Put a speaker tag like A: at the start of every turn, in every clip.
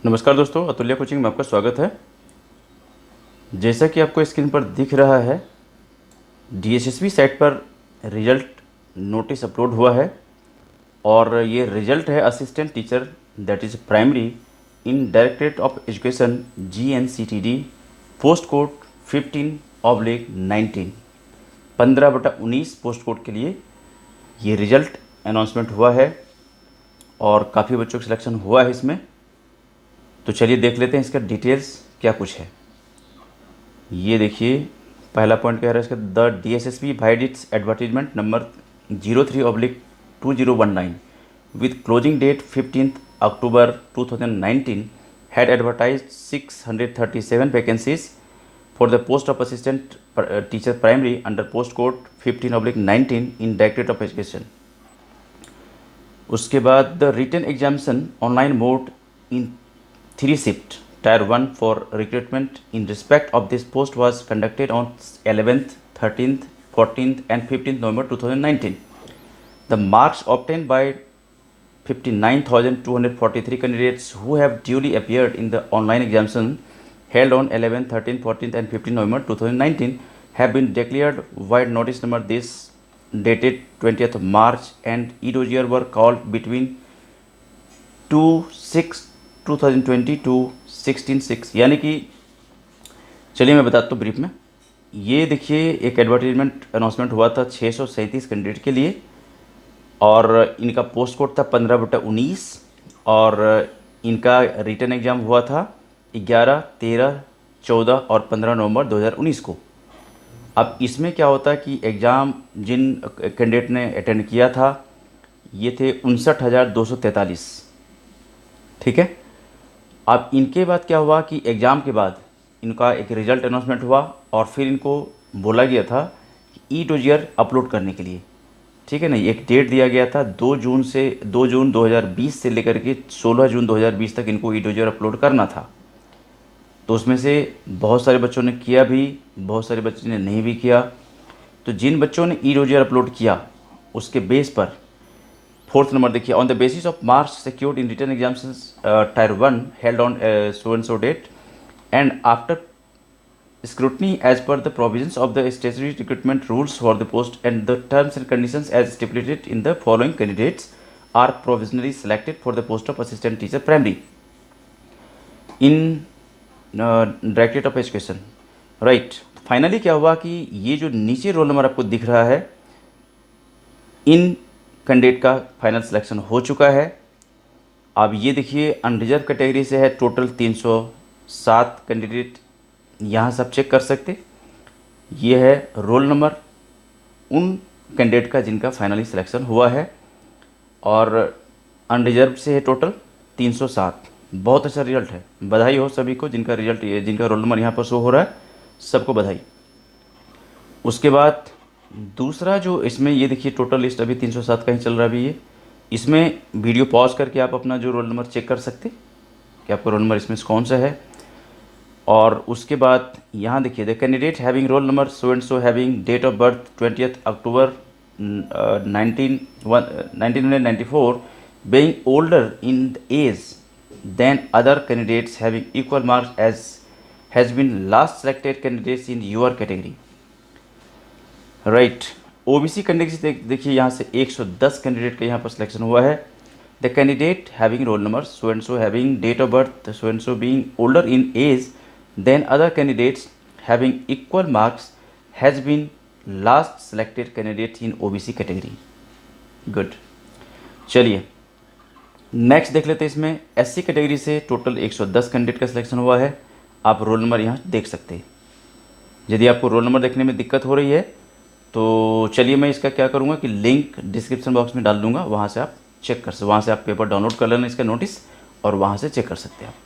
A: नमस्कार दोस्तों, अतुल्य कोचिंग में आपका स्वागत है। जैसा कि आपको स्क्रीन पर दिख रहा है, डीएसएसबी साइट पर रिजल्ट नोटिस अपलोड हुआ है और ये रिजल्ट है assistant teacher that is primary in directorate of education GNCTD post code 15/19 15/19 post code के लिए ये रिजल्ट अनाउंसमेंट हुआ है और काफ़ी बच्चों का सिलेक्शन हुआ है इसमें। तो चलिए देख लेते हैं इसका डिटेल्स क्या कुछ है। ये देखिए, पहला पॉइंट कह रहा है इसका, the DSSB vide its advertisement number 03/2019 with closing date 15 October 2019 had advertised 637 vacancies for the post of assistant teacher primary under post code 15/19 in directorate of education. उसके बाद the written examination online mode in 3 shift tier 1 for recruitment in respect of this post was conducted on 11th, 13th, 14th and 15th November 2019. The marks obtained by 59,243 candidates who have duly appeared in the online examination held on 11th, 13th, 14th and 15th November 2019 have been declared void. Notice number this dated 20th March and e-dossier were called between 2/6/2020 to 16/6, यानी कि चलिए मैं बताता हूँ brief में। ये देखिए, एक एडवर्टीजमेंट अनाउंसमेंट हुआ था 637 कैंडिडेट के लिए और इनका पोस्ट कोड था 15/19 और इनका रिटन एग्ज़ाम हुआ था 11, 13, 14 और 15 नवंबर 2019 को। अब इसमें क्या होता है कि एग्ज़ाम जिन कैंडिडेट ने अटेंड किया था ये थे 59,243, ठीक है। अब इनके बाद क्या हुआ कि एग्ज़ाम के बाद इनका एक रिज़ल्ट अनाउंसमेंट हुआ और फिर इनको बोला गया था कि ई-डोजियर अपलोड करने के लिए, ठीक है ना। एक डेट दिया गया था 2 जून 2020 से लेकर के 16 जून 2020 तक इनको ई-डोजियर अपलोड करना था। तो उसमें से बहुत सारे बच्चों ने किया भी, बहुत सारे बच्चों ने नहीं भी किया। तो जिन बच्चों ने ई-डोजियर अपलोड किया उसके बेस पर फोर्थ नंबर देखिए, on the basis of marks secured in written examinations tier 1 held on so and so date and after scrutiny as per the provisions of the statutory recruitment rules for the post and the terms and conditions as stipulated in the following candidates are provisionally selected for the post of assistant teacher primary in directorate of education, right। Finally क्या हुआ कि ये जो नीचे roll number आपको दिख रहा है, इन कैंडिडेट का फाइनल सिलेक्शन हो चुका है। अब ये देखिए, अनरिजर्व कैटेगरी से है टोटल 307 कैंडिडेट, यहाँ से आप चेक कर सकते। ये है रोल नंबर उन कैंडिडेट का जिनका फाइनली सिलेक्शन हुआ है और अनरिजर्व से है टोटल 307। बहुत अच्छा रिजल्ट है, बधाई हो सभी को जिनका रिजल्ट, जिनका रोल नंबर यहाँ पर शो हो रहा है, सबको बधाई। उसके बाद दूसरा जो इसमें ये देखिए, टोटल लिस्ट अभी 307 का ही चल रहा है अभी ये। इसमें वीडियो पॉज करके आप अपना जो रोल नंबर चेक कर सकते कि आपका रोल नंबर इसमें कौन सा है। और उसके बाद यहाँ देखिए, the candidate having roll number so and so having date of birth 20 October 1994 being older in age than other candidates having equal marks as has been last selected candidates in your category, right. OBC candidate से देखिए, यहाँ से 110 candidate का यहाँ पर selection हुआ है। The candidate having roll number so and so having date of birth so and so being older in age than other candidates having equal marks has been last selected candidate in OBC category. Good, चलिए next देख लेते हैं। इसमें SC category से total 110 candidate का selection हुआ है। आप रोल नंबर यहाँ देख सकते हैं। यदि आपको रोल नंबर देखने में दिक्कत हो रही है तो चलिए मैं इसका क्या करूँगा कि लिंक डिस्क्रिप्शन बॉक्स में डाल दूँगा, वहाँ से आप चेक कर सकते, वहाँ से आप पेपर डाउनलोड कर लेना इसका नोटिस और वहाँ से चेक कर सकते हैं आप।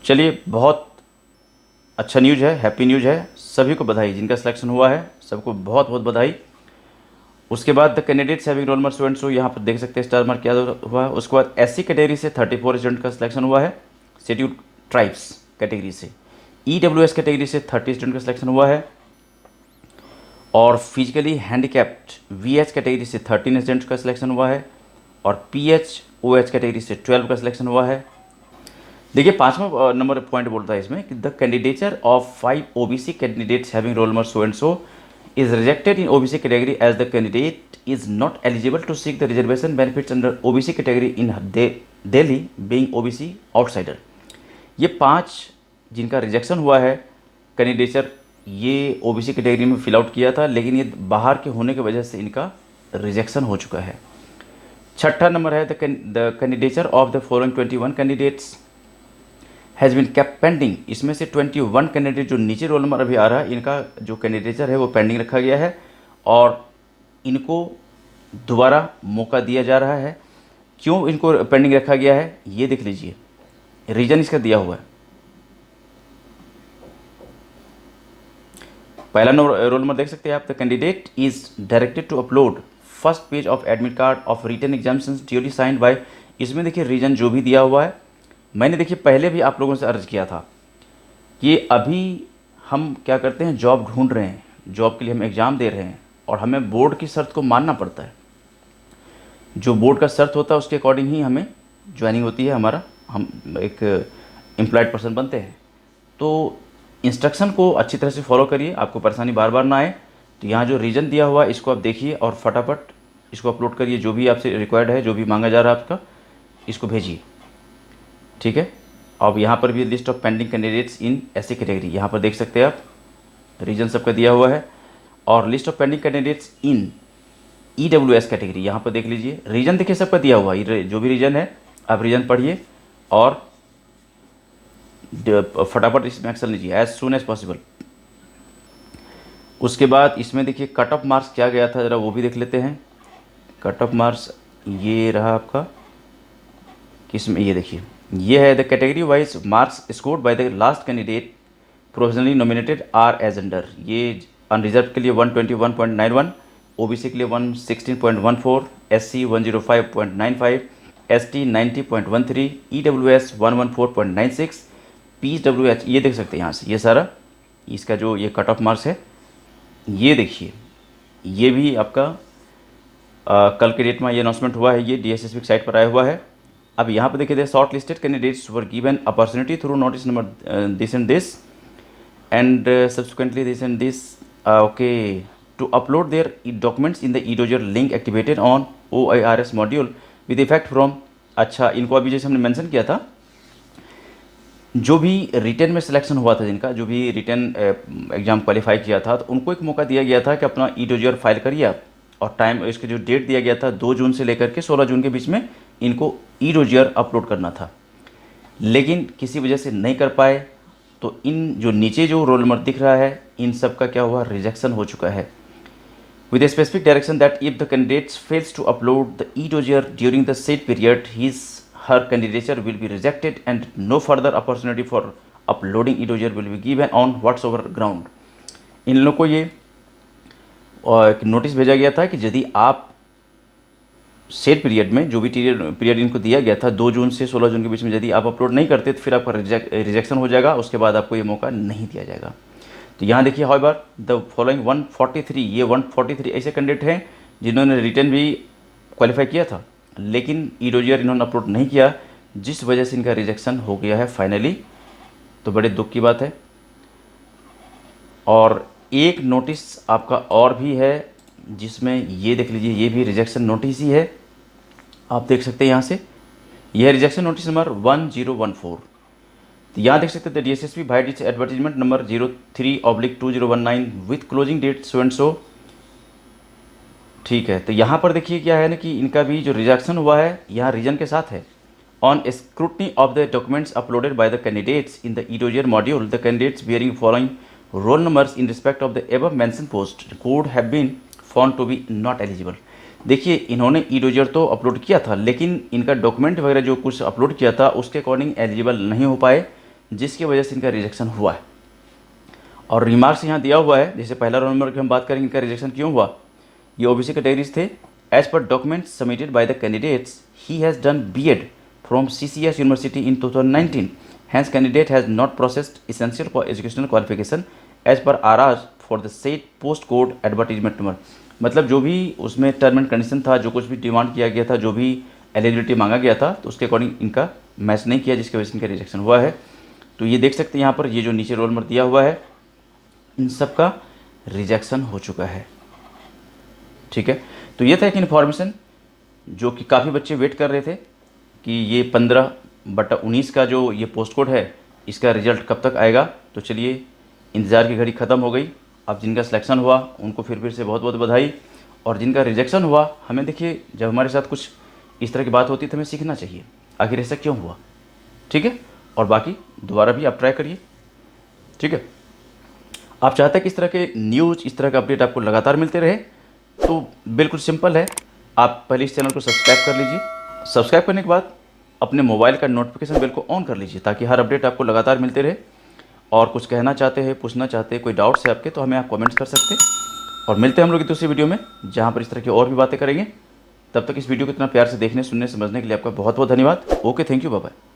A: चलिए, बहुत अच्छा न्यूज़ है, हैप्पी न्यूज़ है, सभी को बधाई, जिनका सिलेक्शन हुआ है सबको बहुत बहुत बधाई। उसके बाद the candidates having roll number so and सो, यहाँ पर देख सकते हैं स्टार मार्क क्या हुआ है। उसके बाद एससी कैटेगरी से 34 स्टूडेंट का सिलेक्शन हुआ है, शेड्यूल्ड ट्राइब्स कैटेगरी से। ईडब्ल्यूएस कैटेगरी से 30 स्टूडेंट का सिलेक्शन हुआ है और फिजिकली हैंडीकैप्ड वीएच कैटेगरी से 13 स्टूडेंट्स का सिलेक्शन हुआ है और पीएच ओएच कैटेगरी से 12 का सिलेक्शन हुआ है। देखिए 5वां नंबर पॉइंट बोलता है इसमें कि the candidature of 5 OBC candidates having roll number so and so is rejected in OBC category as the candidate is not eligible to seek the reservation benefits under OBC category in Delhi being OBC outsider। ये 5 जिनका rejection हुआ है candidature, ये OBC category में fill out किया था, लेकिन ये बाहर के होने की वजह से इनका रिजेक्शन हो चुका है। 6ठा नंबर है the candidature of the following 21 candidates has been kept pending. इसमें से 21 कैंडिडेट जो नीचे रोल नंबर अभी आ रहा है, इनका जो कैंडिडेचर है वो पेंडिंग रखा गया है और इनको दोबारा मौका दिया जा रहा है। क्यों इनको पेंडिंग रखा गया है ये देख लीजिए, रीजन इसका दिया हुआ है। पहला रोल नंबर देख सकते हैं आप, the candidate is directed to upload first page of admit card of written examination duly signed by. इसमें देखिए रीजन जो भी दिया हुआ है, मैंने देखिए पहले भी आप लोगों से अर्ज किया था कि अभी हम क्या करते हैं, जॉब ढूंढ रहे हैं, जॉब के लिए हम एग्ज़ाम दे रहे हैं और हमें बोर्ड की शर्त को मानना पड़ता है। जो बोर्ड का शर्त होता है उसके अकॉर्डिंग ही हमें ज्वाइनिंग होती है, हमारा हम एक एम्प्लॉयड पर्सन बनते हैं। तो इंस्ट्रक्शन को अच्छी तरह से फॉलो करिए, आपको परेशानी बार बार ना आए। तो यहाँ जो रीजन दिया हुआ है इसको आप देखिए और फटाफट इसको अपलोड करिए, जो भी आपसे रिक्वायर्ड है, जो भी मांगा जा रहा है आपका, इसको भेजिए, ठीक है। अब यहाँ पर भी list of pending candidates in ऐसी कैटेगरी, यहाँ पर देख सकते हैं आप, रीजन सबका दिया हुआ है और list of pending candidates in EWS category, यहाँ पर देख लीजिए, रीजन देखिए सबका दिया हुआ है। जो भी रीजन है आप रीजन पढ़िए और फटाफट इसमें एक्शन लीजिए एज सुन एज पॉसिबल। उसके बाद इसमें देखिए कट ऑफ मार्क्स क्या गया था, ज़रा वो भी देख लेते हैं। कट ऑफ मार्क्स ये रहा आपका, किसमें, ये देखिए, ये है the category wise marks scored by the last candidate provisionally nominated are as under. ये अनरिजर्व के लिए 121.91, OBC के लिए 116.14, SC 105.95, ST 90.13, EWS 114.96, PWH ये देख सकते हैं यहाँ से, ये सारा इसका जो ये कट ऑफ मार्क्स है ये देखिए, ये भी आपका कल के डेट में ये अनाउंसमेंट हुआ है, ये DSSB की साइट पर आया हुआ है। अब यहाँ पर देखिए, short listed candidates were given opportunity through notice number this and subsequently this and this okay to upload their documents in the E-Dossier link activated on OIRS module with effect from. अच्छा, इनको अभी जैसे हमने mention किया था, जो भी written में सिलेक्शन हुआ था, जिनका जो भी रिटन एग्ज़ाम क्वालिफाई किया था, तो उनको एक मौका दिया गया था कि अपना E-Dossier फाइल करिए आप, और टाइम इसके जो डेट दिया गया था 2 जून से लेकर के 16 जून के बीच में इनको E-Dossier अपलोड करना था, लेकिन किसी वजह से नहीं कर पाए। तो इन जो नीचे जो रोल नंबर दिख रहा है, इन सब का क्या हुआ, रिजेक्शन हो चुका है with a specific direction that if the candidate fails to upload the E-Dossier during the said period, her candidature will be rejected and no further opportunity for uploading E-Dossier will be given on whatsoever ground। इन लोगों को ये एक notice भेजा गया था कि यदि आप सेट पीरियड में, जो भी पीरियड इनको दिया गया था 2 जून से 16 जून के बीच में, यदि आप अपलोड नहीं करते तो फिर आपका रिजेक्शन हो जाएगा, उसके बाद आपको ये मौका नहीं दिया जाएगा। तो यहाँ देखिए, हाउएवर द फॉलोइंग 143, ये 143 ऐसे कैंडिडेट हैं जिन्होंने रिटर्न भी क्वालिफाई किया था, लेकिन E-Dossier इन्होंने अपलोड नहीं किया, जिस वजह से इनका रिजेक्शन हो गया है फाइनली। तो बड़े दुख की बात है। और एक नोटिस आपका और भी है, जिसमें ये देख लीजिए, ये भी रिजेक्शन नोटिस ही है, आप देख सकते हैं यहाँ से, यह रिजेक्शन नोटिस नंबर 1014। तो यहाँ देख सकते हैं DSSB भाई डिच advertisement number 03/2019 with closing date so and so. ठीक है, तो यहाँ पर देखिए क्या है ना कि इनका भी जो रिजेक्शन हुआ है यहाँ रीजन के साथ है। On scrutiny of the documents uploaded by the candidates in the E-Dossier module, the candidates bearing following roll numbers in respect of the above mention post code have been found to be not eligible. देखिए, इन्होंने E-Dossier तो upload किया था, लेकिन इनका document वगैरह जो कुछ अपलोड किया था उसके अकॉर्डिंग एलिजिबल नहीं हो पाए, जिसकी वजह से इनका रिजेक्शन हुआ है। और रिमार्क्स यहाँ दिया हुआ है, जैसे पहला रोल नंबर की हम बात करेंगे, इनका रिजेक्शन क्यों हुआ। ये OBC कैटेगरीज थे। As per documents submitted by the candidates, he has done B.Ed from CCS university in 2019, hence candidate has not processed essential educational qualification as per RR for the said post code advertisement number. मतलब जो भी उसमें term and condition था, जो कुछ भी demand किया गया था, जो भी एलिजिबिलिटी मांगा गया था, तो उसके अकॉर्डिंग इनका मैच नहीं किया, जिसकी वजह से इनका रिजेक्शन हुआ है। तो ये देख सकते हैं यहाँ पर, ये जो नीचे रोल नंबर दिया हुआ है इन सब का रिजेक्शन हो चुका है। ठीक है, तो ये था एक इन्फॉर्मेशन जो कि काफ़ी बच्चे वेट कर रहे थे कि ये 15/19 का जो ये पोस्ट कोड है इसका रिजल्ट कब तक आएगा। तो चलिए, इंतज़ार की घड़ी ख़त्म हो गई। अब जिनका सिलेक्शन हुआ उनको फिर से बहुत बहुत बधाई, और जिनका रिजेक्शन हुआ, हमें देखिए जब हमारे साथ कुछ इस तरह की बात होती है तो हमें सीखना चाहिए आखिर ऐसा क्यों हुआ। ठीक है, और बाकी दोबारा भी आप ट्राई करिए। ठीक है, आप चाहते हैं कि इस तरह के न्यूज़, इस तरह का अपडेट आपको लगातार मिलते रहे, तो बिल्कुल सिंपल है, आप पहले इस चैनल को सब्सक्राइब कर लीजिए। सब्सक्राइब करने के बाद अपने मोबाइल का नोटिफिकेशन बेल को ऑन कर लीजिए ताकि हर अपडेट आपको लगातार मिलते रहे। और कुछ कहना चाहते हैं, पूछना चाहते हैं, कोई डाउट्स है आपके, तो हमें आप कमेंट्स कर सकते हैं। और मिलते हैं हम लोग की दूसरी वीडियो में जहाँ पर इस तरह की और भी बातें करेंगे। तब तक इस वीडियो को इतना प्यार से देखने, सुनने, समझने के लिए आपका बहुत बहुत धन्यवाद। Okay, thank you, bye bye.